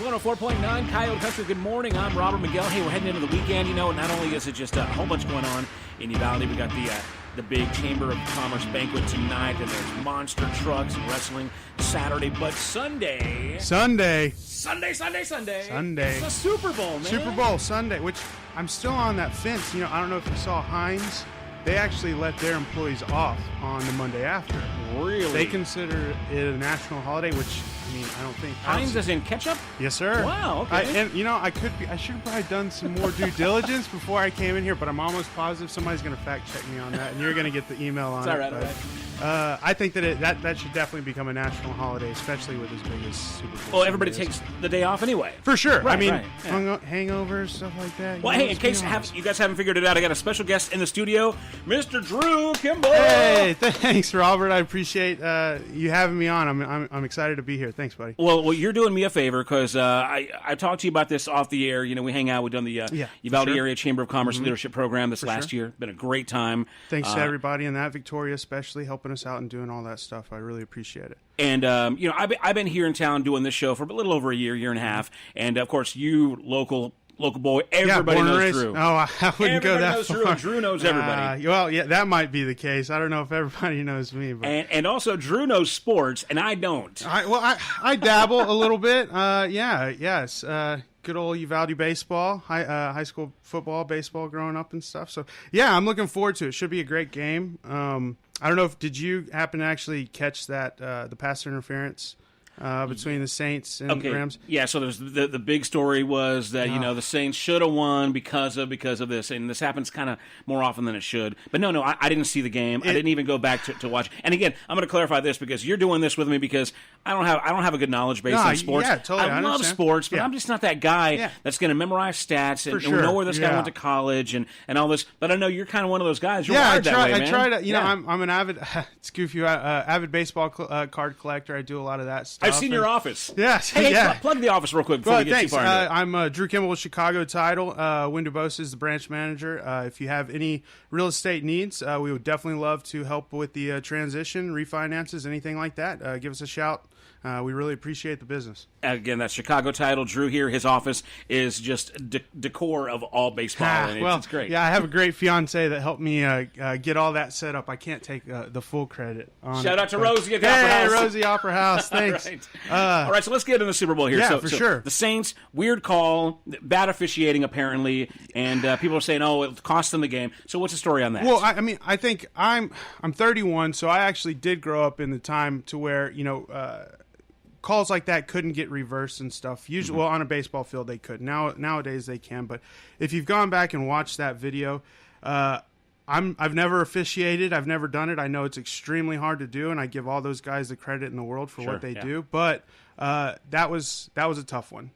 104.9 Coyote Country. Good morning. I'm Robert Miguel. Hey, we're heading into the weekend. You know, not only is it just a whole bunch going on in Uvalde, we got the big Chamber of Commerce banquet tonight, and there's monster trucks and wrestling Saturday, but Sunday. Sunday. It's the Super Bowl, man. Super Bowl Sunday, which I'm still on that fence. You know, I don't know if you saw Heinz. They actually let their employees off on the Monday after. Really? They consider it a national holiday, which, I mean, I don't think... Heinz is in ketchup? Yes, sir. Wow, okay. And, you know, I should have probably done some more due diligence before I came in here, but I'm almost positive somebody's going to fact check me on that, and you're going to get the email on it's it. All right. I think that should definitely become a national holiday, especially with as big as Super Bowl. Well, everybody takes the day off anyway. For sure. Right, I mean, right, yeah. Hangovers, stuff like that. Well, hey, in case you guys haven't figured it out, I got a special guest in the studio, Mr. Drew Kimball. Hey, thanks, Robert. I appreciate you having me on. I'm excited to be here. Thanks, buddy. Well, you're doing me a favor because I talked to you about this off the air. You know, we hang out. We've done the Uvalde Area Chamber of Commerce Leadership Program this last year. Been a great time. Thanks to everybody in that, Victoria especially, helping us out and doing all that stuff. I really appreciate it. And, you know, I've been here in town doing this show for a little over a year and a half. And, of course, you, local boy, everybody knows Drew. Oh, I wouldn't go that far. Everybody knows Drew. Drew knows everybody. Well, yeah, that might be the case. I don't know if everybody knows me. But. And also, Drew knows sports, and I don't. I dabble a little bit. Yes. Good old Uvalde baseball, high school football, baseball growing up and stuff. So, yeah, I'm looking forward to it. Should be a great game. I don't know did you happen to actually catch that, the pass interference between the Saints and the Rams? Yeah, so there's the big story was that, you know, the Saints should have won because of this, and this happens kind of more often than it should. But no, I didn't see the game. I didn't even go back to watch. And again, I'm going to clarify this because you're doing this with me because I don't have a good knowledge base on sports. Yeah, totally. I love sports, but I'm just not that guy that's going to memorize stats and know where this guy went to college and all this. But I know you're kind of one of those guys. You're wired that way, man. I try to. You know, I'm an avid, it's goofy, avid baseball card collector. I do a lot of that stuff. I've seen your office. Yes. Hey, plug the office real quick before we get thanks. too far into it. I'm Drew Kimball with Chicago Title. Wynn DuBois is the branch manager. If you have any real estate needs, we would definitely love to help with the transition, refinances, anything like that. Give us a shout. We really appreciate the business. Again, that's Chicago Title. Drew here. His office is just decor of all baseball, and it's great. Yeah, I have a great fiance that helped me get all that set up. I can't take the full credit on Shout it, out to Rosie at the Opera House. Hey, Rosie, Opera House. Thanks. All right, so let's get into the Super Bowl here. Yeah, for sure. The Saints, weird call, bad officiating apparently, and people are saying, oh, it cost them the game. So what's the story on that? Well, I mean, I think I'm 31, so I actually did grow up in the time to where, you know, calls like that couldn't get reversed and stuff. Usually, well, on a baseball field they could. Nowadays they can. But if you've gone back and watched that video, I've never officiated. I've never done it. I know it's extremely hard to do, and I give all those guys the credit in the world for what they do. But that was a tough one.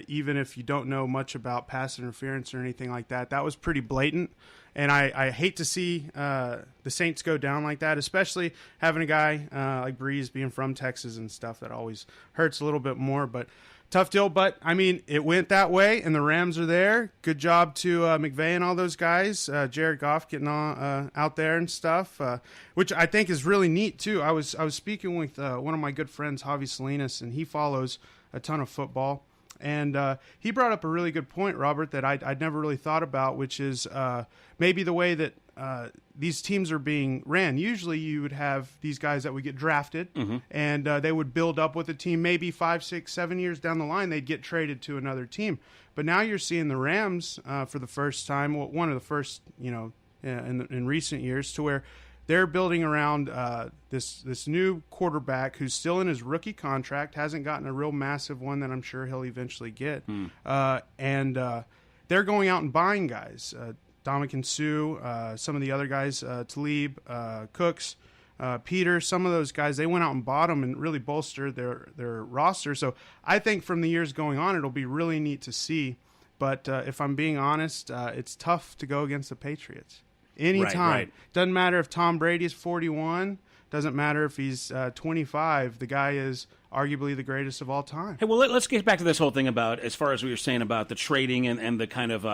Even if you don't know much about pass interference or anything like that, that was pretty blatant. And I hate to see the Saints go down like that, especially having a guy like Breeze being from Texas and stuff. That always hurts a little bit more, but tough deal. But, I mean, it went that way, and the Rams are there. Good job to McVay and all those guys. Jared Goff getting out there and stuff, which I think is really neat, too. I was speaking with one of my good friends, Javi Salinas, and he follows a ton of football. And he brought up a really good point, Robert, that I'd never really thought about, which is maybe the way that these teams are being ran. Usually you would have these guys that would get drafted, and they would build up with a team. Maybe 5, 6, 7 years down the line, they'd get traded to another team. But now you're seeing the Rams for the first time, one of the first, you know, in recent years, to where they're building around this new quarterback who's still in his rookie contract, hasn't gotten a real massive one that I'm sure he'll eventually get. And they're going out and buying guys. Dominican Sue, some of the other guys, Talib, Cooks, Peter, some of those guys, they went out and bought them and really bolstered their roster. So I think from the years going on, it'll be really neat to see. But if I'm being honest, it's tough to go against the Patriots. Anytime. Right. Doesn't matter if Tom Brady is 41. Doesn't matter if he's 25. The guy is arguably the greatest of all time. Hey, well, let's get back to this whole thing about, as far as we were saying about the trading and the kind of,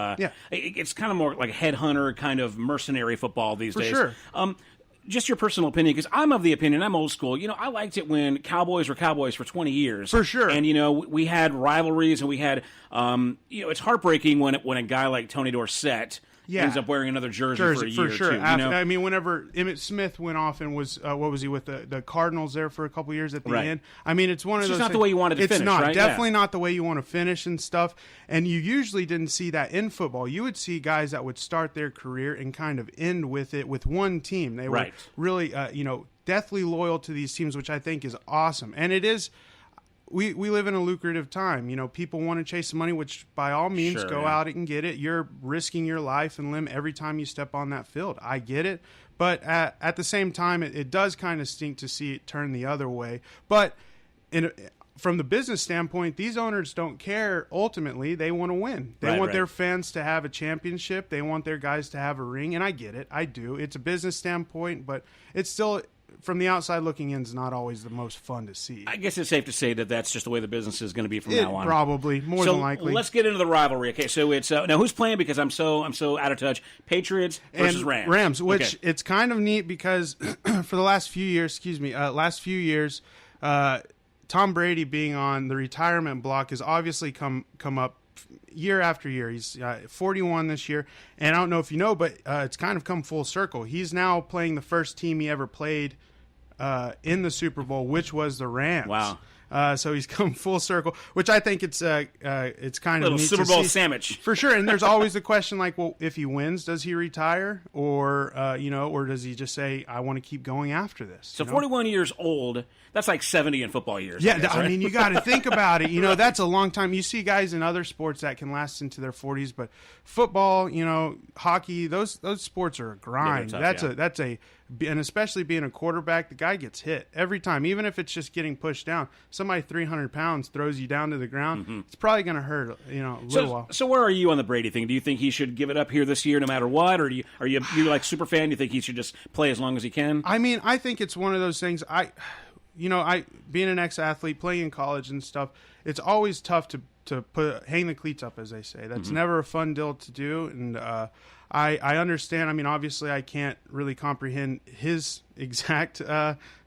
it's kind of more like headhunter kind of mercenary football these days. For sure. just your personal opinion, because I'm of the opinion, I'm old school. I liked it when Cowboys were Cowboys for 20 years. For sure. And, we had rivalries, and we had, it's heartbreaking when a guy like Tony Dorsett ends up wearing another jersey for a year for sure. or two. I mean, whenever Emmitt Smith went off and was what was he with the Cardinals there for a couple years at the end? I mean, it's one of those. It's not the way you wanted to finish. It's not right? definitely not the way you want to finish and stuff. And you usually didn't see that in football. You would see guys that would start their career and kind of end with it with one team. They were really, deathly loyal to these teams, which I think is awesome. And it is. We live in a lucrative time. People want to chase the money, which by all means go out and get it. You're risking your life and limb every time you step on that field. I get it. But at the same time, it does kind of stink to see it turn the other way. But from the business standpoint, these owners don't care. Ultimately, they want to win. They want their fans to have a championship. They want their guys to have a ring. And I get it. I do. It's a business standpoint, but it's still... From the outside looking in, is not always the most fun to see. I guess it's safe to say that that's just the way the business is going to be from now on. Probably, more than likely. Let's get into the rivalry. Okay, so it's now who's playing, because I'm so out of touch. Patriots versus Rams. Rams, which it's kind of neat because for the last few years, Tom Brady being on the retirement block has obviously come up year after year. He's 41 this year, and I don't know if you know, but it's kind of come full circle. He's now playing the first team he ever played in the Super Bowl, which was the Rams. Wow. So he's come full circle, which I think it's kind of little neat Super Bowl sandwich for sure. And there's always the question, like, well, if he wins, does he retire, or or does he just say, I want to keep going after this? So 41 years old, that's like 70 in football years. Yeah, I guess, right? I mean, you got to think about it. That's a long time. You see guys in other sports that can last into their 40s, but football, hockey, those sports are a grind. Tough, and especially being a quarterback, the guy gets hit every time, even if it's just getting pushed down. Somebody 300 pounds throws you down to the ground. It's probably going to hurt, a little while. So where are you on the Brady thing? Do you think he should give it up here this year no matter what? Or are you like super fan? Do you think he should just play as long as he can? I mean, I think it's one of those things. I being an ex-athlete, playing in college and stuff, it's always tough to hang the cleats up, as they say. That's never a fun deal to do, and I understand. I mean, obviously, I can't really comprehend his exact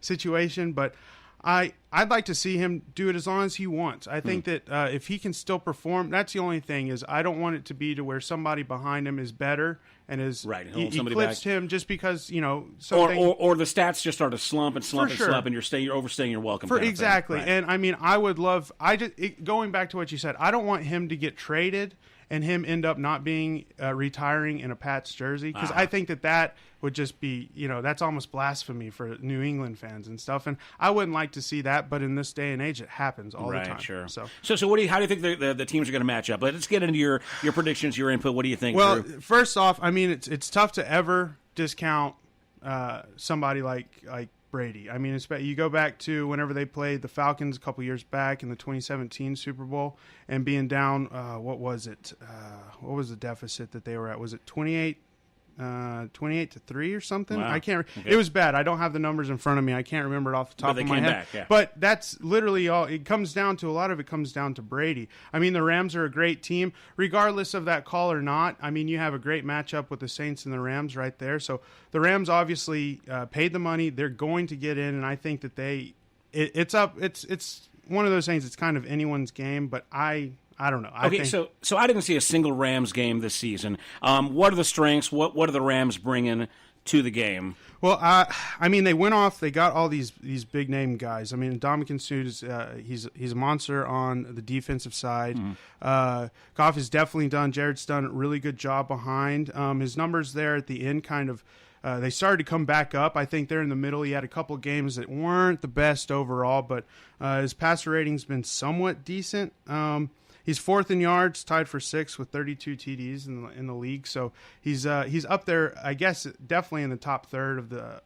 situation, but I'd like to see him do it as long as he wants. I think that if he can still perform, that's the only thing, is I don't want it to be to where somebody behind him is better and is eclipsed him just because, something... Or the stats just start to slump and slump and slump, and you're overstaying your welcome. Exactly. Right. And I mean, I would love... going back to what you said, I don't want him to get traded and him end up not being retiring in a Pats jersey, because I think that would just be, that's almost blasphemy for New England fans and stuff, and I wouldn't like to see that, but in this day and age, it happens all the time. Sure. So how do you think the teams are going to match up? Let's get into your predictions, your input. What do you think, Well, Drew? First off, I mean, it's tough to ever discount somebody like Brady. I mean, you go back to whenever they played the Falcons a couple years back in the 2017 Super Bowl and being down, what was it? What was the deficit that they were at? Was it 28 to 3 or something? Wow. I can't. Okay. It was bad. I don't have the numbers in front of me. I can't remember it off the top of my head. Back, yeah. But that's literally all. It comes down to, a lot of it comes down to Brady. I mean, the Rams are a great team, regardless of that call or not. I mean, you have a great matchup with the Saints and the Rams right there. So the Rams obviously paid the money. They're going to get in, and I think that it's up. It's one of those things. It's kind of anyone's game, but I don't know. So I didn't see a single Rams game this season. What are the strengths? What are the Rams bringing to the game? Well, I mean, they went off. They got all these big name guys. I mean, Ndamukong Suh is he's a monster on the defensive side. Goff has definitely done. Jared's done a really good job behind. His numbers there at the end kind of. They started to come back up. I think they're in the middle. He had a couple of games that weren't the best overall, but his passer rating's been somewhat decent. He's fourth in yards, tied for sixth with 32 TDs in the league. So he's up there, I guess, definitely in the top third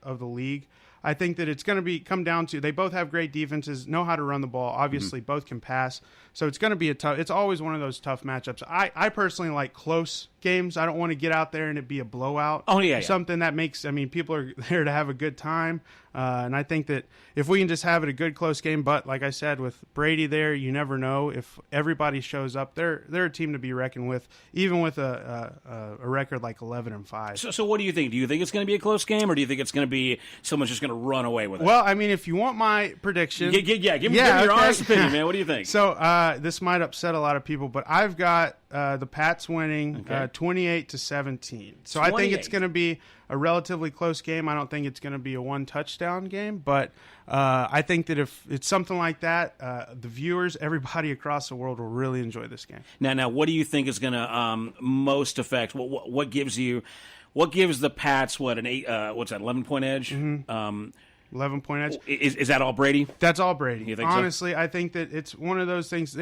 of the league. I think that it's going to come down to, they both have great defenses, know how to run the ball. Obviously, both can pass. So it's going to be it's always one of those tough matchups. I personally like close games. I don't want to get out there and it be a blowout. Oh, yeah. Something that makes, I mean, people are there to have a good time. And I think that if we can just have it a good, close game, but like I said, with Brady there, you never know if everybody shows up. They're a team to be reckoned with, even with a record like 11-5. So what do you think? Do you think it's going to be a close game, or do you think it's going to be someone's just going to run away with it? Well, I mean, if you want my prediction, give me your honest opinion, man. What do you think? So this might upset a lot of people, but I've got the Pats winning 28-17. So 28. I think it's going to be a relatively close game. I don't think it's going to be a one-touchdown game, but I think that if it's something like that, the viewers, everybody across the world will really enjoy this game. Now, what do you think is going to most affect? What gives the Pats an 11-point edge? Mm-hmm. 11-point edge. Is that all Brady? That's all Brady. You think Honestly, so? I think that it's one of those things.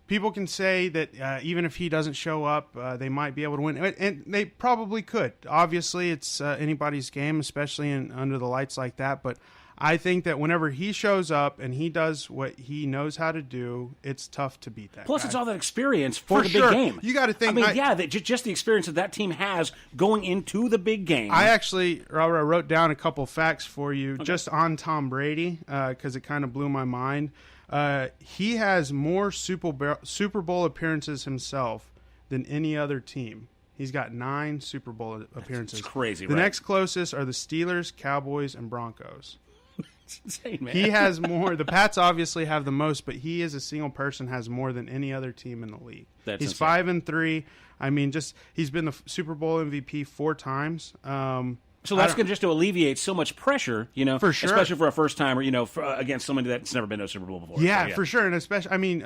People can say that even if he doesn't show up, they might be able to win, and they probably could. Obviously, it's anybody's game, especially under the lights like that. But I think that whenever he shows up and he does what he knows how to do, it's tough to beat that. Plus, guy. It's all that experience for the sure. big game. You got to think. I mean, just the experience that team has going into the big game. I actually, Robert, I wrote down a couple facts for you just on Tom Brady because it kind of blew my mind. He has more Super Bowl appearances himself than any other team. He's got 9 Super Bowl appearances. That's crazy, The right? next closest are the Steelers, Cowboys, and Broncos. It's insane, man. He has more. The Pats obviously have the most, but he as a single person has more than any other team in the league. He's insane. 5-3. I mean, he's been the Super Bowl MVP 4 times. So that's going to just to alleviate so much pressure, for sure, especially for a first timer, against somebody that's never been to a Super Bowl before. Yeah, for sure, and especially, I mean,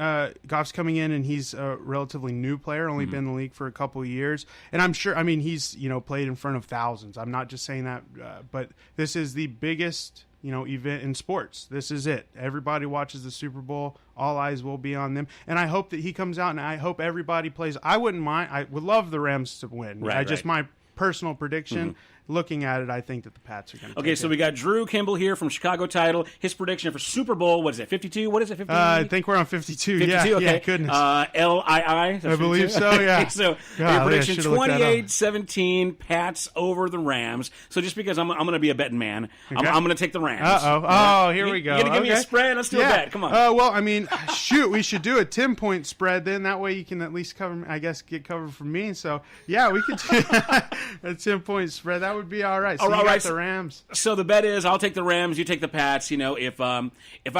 Goff's coming in and he's a relatively new player, only been in the league for a couple of years, and I'm sure, I mean, he's played in front of thousands. I'm not just saying that, but this is the biggest event in sports. This is it. Everybody watches the Super Bowl. All eyes will be on them, and I hope that he comes out, and I hope everybody plays. I wouldn't mind. I would love the Rams to win. Just my personal prediction. Looking at it, I think that the Pats are going to Okay, so we got Drew Kimball here from Chicago Title. His prediction for Super Bowl, what is it, 52? What is it, 50? I think we're on 52. 52, yeah, okay. Yeah, goodness. LII? I believe so, yeah. So your prediction, 28-17, Pats over the Rams. So just because I'm going to be a betting man, I'm going to take the Rams. Oh, here we go. You're going to give me a spread? Let's do a bet. Come on. Well, I mean, shoot, we should do a 10-point spread then. That way you can at least get covered from me. So, yeah, we could do a 10-point spread. That would be all right. So you got the Rams. So the bet is I'll take the Rams, you take the Pats. If I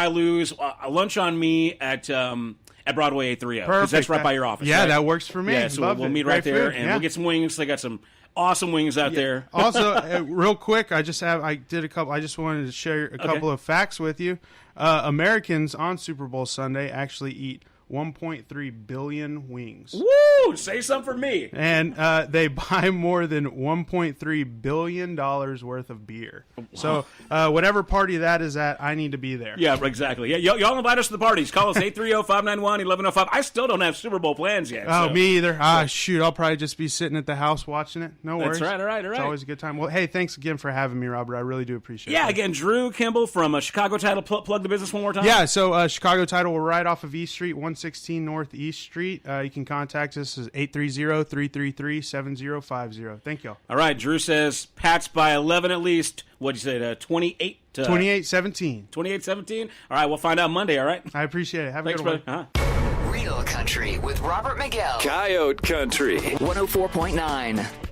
lose, lunch on me at Broadway 830 because that's right by your office. Yeah, right? That works for me. Yeah, so we'll meet right there, and we'll get some wings. They got some awesome wings out there. Also, real quick, I just wanted to share a couple of facts with you. Americans on Super Bowl Sunday actually eat 1.3 billion wings. Woo! Say something for me. And they buy more than $1.3 billion worth of beer. Wow. So whatever party that is at, I need to be there. Yeah, exactly. Yeah, y'all invite us to the parties. Call us 830-591-1105. I still don't have Super Bowl plans yet. Oh, me either. Shoot, I'll probably just be sitting at the house watching it. No worries. That's right, all right. It's always a good time. Well, hey, thanks again for having me, Robert. I really do appreciate it. Yeah, again, Drew Kimball from Chicago Title. Plug the business one more time. Yeah, so Chicago Title, we're right off of East Street, 116 North East Street. You can contact us at 830-333-7050. Thank you. All right, Drew says Pats by 11 at least. What'd you say, 28? 28-17. 28-17? All right, we'll find out Monday, all right? I appreciate it. Have a good one. Brother. Real Country with Robert Miguel. Coyote Country. 104.9.